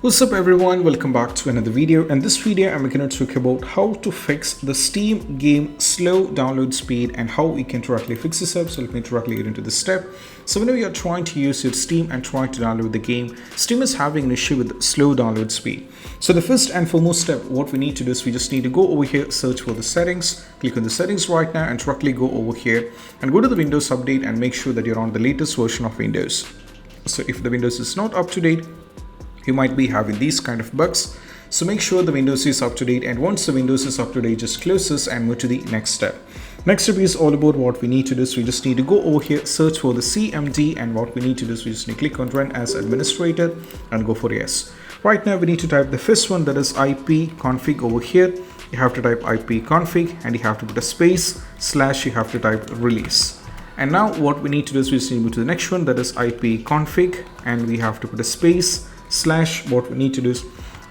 What's up everyone, welcome back to another video. In this video I'm going to talk about how to fix the Steam game slow download speed and how we can directly fix this up. So let me directly get into this step. So whenever you're trying to use your Steam and trying to download the game, Steam is having an issue with slow download speed. So the first and foremost step, what we need to do is we just need to go over here, search for the settings, click on the settings right now and directly go over here and go to the Windows update and make sure that you're on the latest version of Windows. So if the Windows is not up to date, you might be having these kind of bugs. So make sure the Windows is up to date, and once the Windows is up to date, just close this and move to the next step. Next step is all about what we need to do. So we just need to go over here, search for the CMD, and what we need to do is we just need to click on run as administrator and go for yes. Right now we need to type the first one, that is IP config over here. You have to type IP config and you have to put a space / you have to type release. And now what we need to do is we just need to move to the next one, that is IP config, and we have to put a space / what we need to do is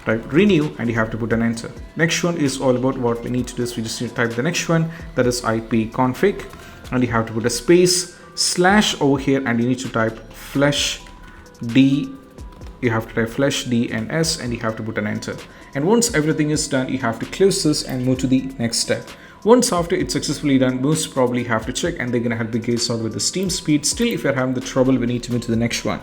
type renew and you have to put an enter. Next one is all about what we need to do is we just need to type the next one, that is IP config, and you have to put a space / over here and you need to type flush d. You have to type flush DNS and you have to put an enter. And once everything is done, you have to close this and move to the next step. Once after it's successfully done, most probably have to check and they're going to help you guys out with the Steam speed. Still, if you're having the trouble, we need to move to the next one.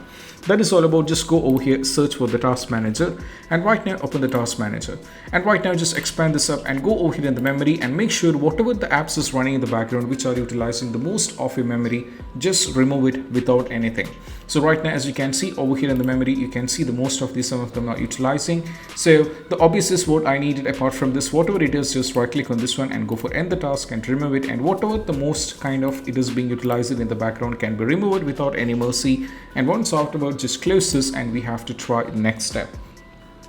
That is all about, just go over here, search for the task manager, and right now open the task manager. And right now just expand this up and go over here in the memory and make sure whatever the apps is running in the background which are utilizing the most of your memory, just remove it without anything. So right now, as you can see over here in the memory, you can see the most of these, some of them are utilizing. So the obvious is what I needed. Apart from this, whatever it is, just right click on this one and go for end the task and remove it. And whatever the most kind of it is being utilized in the background can be removed without any mercy. And once afterwards, just close this and we have to try the next step.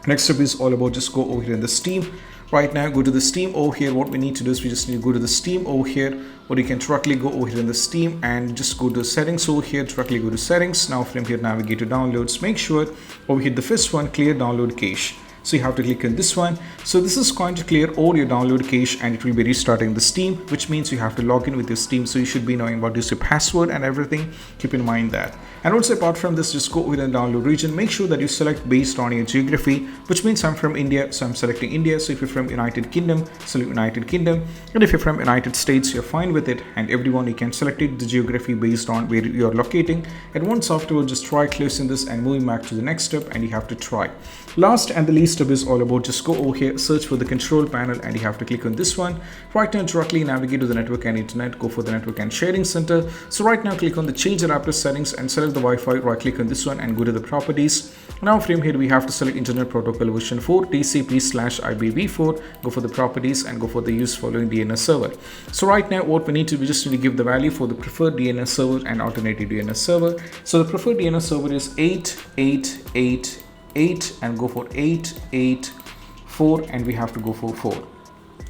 Next step is all about, just go over here in the Steam. Right now, go to the Steam over here. What we need to do is we just need to go to the Steam over here, or you can directly go over here in the Steam and just go to settings over here, directly go to settings. Now from here, navigate to downloads. Make sure over here, the first one, clear download cache. So you have to click on this one. So this is going to clear all your download cache and it will be restarting the Steam, which means you have to log in with your Steam. So you should be knowing what is your password and everything. Keep in mind that. And also apart from this, just go over the download region. Make sure that you select based on your geography, which means I'm from India. So I'm selecting India. So if you're from United Kingdom, select United Kingdom. And if you're from United States, you're fine with it. And everyone, you can select it, the geography based on where you're locating. And once afterwards, just try closing this and moving back to the next step and you have to try. Last and the least step is all about, just go over here, search for the control panel and you have to click on this one. Right now, directly navigate to the network and internet, go for the network and sharing center. So right now, click on the change adapter settings and select the Wi-Fi. Right click on this one and go to the properties. Now from here, we have to select internet protocol version 4 TCP/IPv4. Go for the properties and go for the use following DNS server. So right now, what we need to, we just need to give the value for the preferred DNS server and alternative DNS server. So the preferred DNS server is 8888 and go for 884 and we have to go for 4.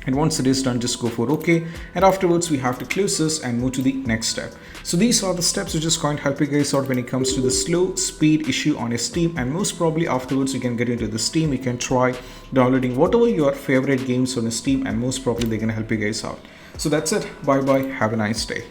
And once it is done, just go for OK. And afterwards, we have to close this and move to the next step. So these are the steps which is going to help you guys out when it comes to the slow speed issue on your Steam. And most probably afterwards, you can get into the Steam. You can try downloading whatever your favorite games on the Steam, and most probably they're going to help you guys out. So that's it. Bye bye. Have a nice day.